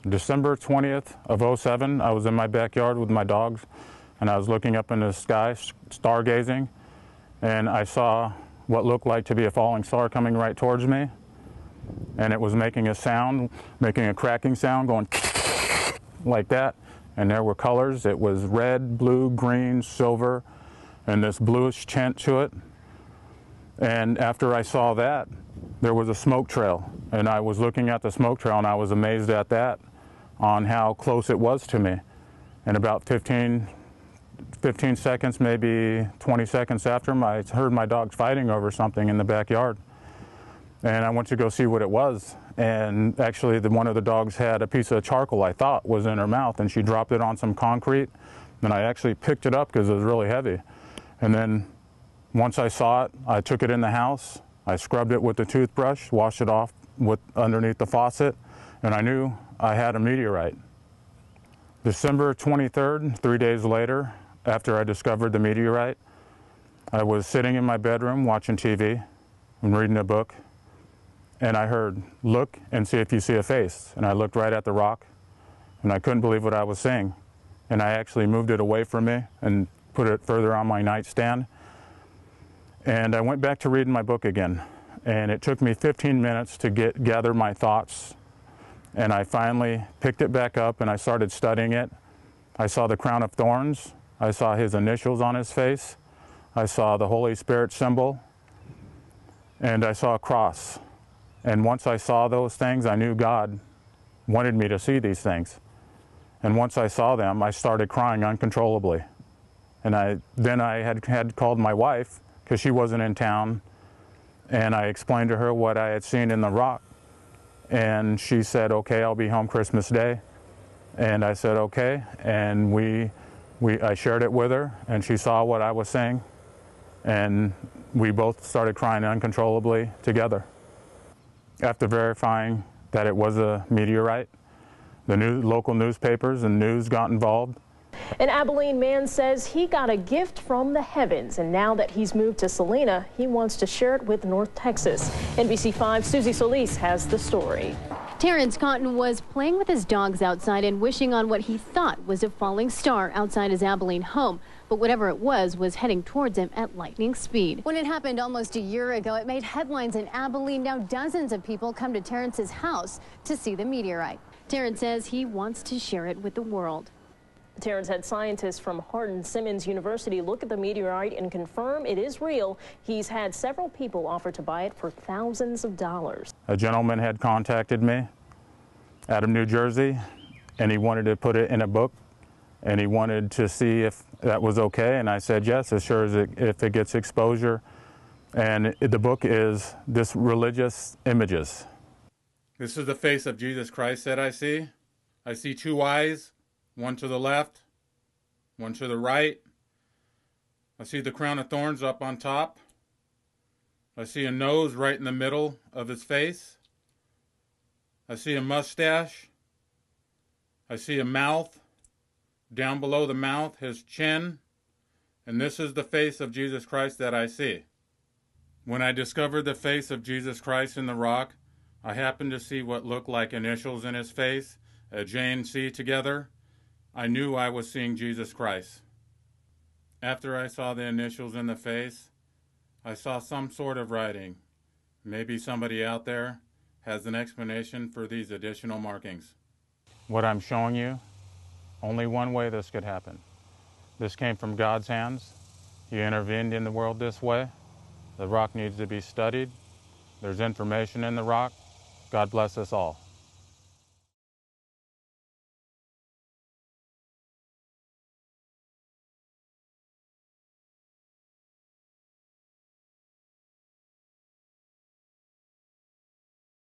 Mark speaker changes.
Speaker 1: December 20th of '07, I was in my backyard with my dogs, and I was looking up in the sky, stargazing, and I saw what looked like to be a falling star coming right towards me, and it was making a sound, making a cracking sound, going like that, and there were colors. It was red, blue, green, silver, and this bluish tint to it. And after I saw that, there was a smoke trail, and I was looking at the smoke trail, and I was amazed at that, on how close it was to me. And about 15 seconds, maybe 20 seconds after, I heard my dogs fighting over something in the backyard. And I went to go see what it was. And actually, one of the dogs had a piece of charcoal, I thought, was in her mouth, and she dropped it on some concrete. And I actually picked it up because it was really heavy. And then once I saw it, I took it in the house. I scrubbed it with the toothbrush, washed it off underneath the faucet, and I knew I had a meteorite. December 23rd, 3 days later, after I discovered the meteorite, I was sitting in my bedroom watching TV and reading a book, and I heard, "Look and see if you see a face." And I looked right at the rock, and I couldn't believe what I was seeing. And I actually moved it away from me and put it further on my nightstand. And I went back to reading my book again. And it took me 15 minutes to gather my thoughts. And I finally picked it back up and I started studying it. I saw the crown of thorns. I saw his initials on his face. I saw the Holy Spirit symbol. And I saw a cross. And once I saw those things, I knew God wanted me to see these things. And once I saw them, I started crying uncontrollably. And then I had called my wife, because she wasn't in town, and I explained to her what I had seen in the rock. And she said, "Okay, I'll be home Christmas Day." And I said, "Okay." And I shared it with her, and she saw what I was saying. And we both started crying uncontrollably together. After verifying that it was a meteorite, the local newspapers and news got involved.
Speaker 2: An Abilene man says he got a gift from the heavens, and now that he's moved to Salina, he wants to share it with North Texas. NBC5's Susie Solis has the story.
Speaker 3: Terrence Cotton was playing with his dogs outside and wishing on what he thought was a falling star outside his Abilene home. But whatever it was heading towards him at lightning speed. When it happened almost a year ago, it made headlines in Abilene. Now dozens of people come to Terrence's house to see the meteorite. Terrence says he wants to share it with the world.
Speaker 2: Terrence had scientists from Hardin-Simmons University look at the meteorite and confirm it is real. He's had several people offer to buy it for thousands of dollars.
Speaker 1: A gentleman had contacted me out of New Jersey, and he wanted to put it in a book, and he wanted to see if that was okay, and I said yes, as sure as if it gets exposure. And the book is this religious images. This is the face of Jesus Christ that I see. I see two eyes. One to the left, one to the right. I see the crown of thorns up on top. I see a nose right in the middle of his face. I see a mustache. I see a mouth. Down below the mouth, his chin. And this is the face of Jesus Christ that I see. When I discovered the face of Jesus Christ in the rock, I happened to see what looked like initials in his face, a J and C together. I knew I was seeing Jesus Christ. After I saw the initials in the face, I saw some sort of writing. Maybe somebody out there has an explanation for these additional markings. What I'm showing you, only one way this could happen. This came from God's hands. He intervened in the world this way. The rock needs to be studied. There's information in the rock. God bless us all.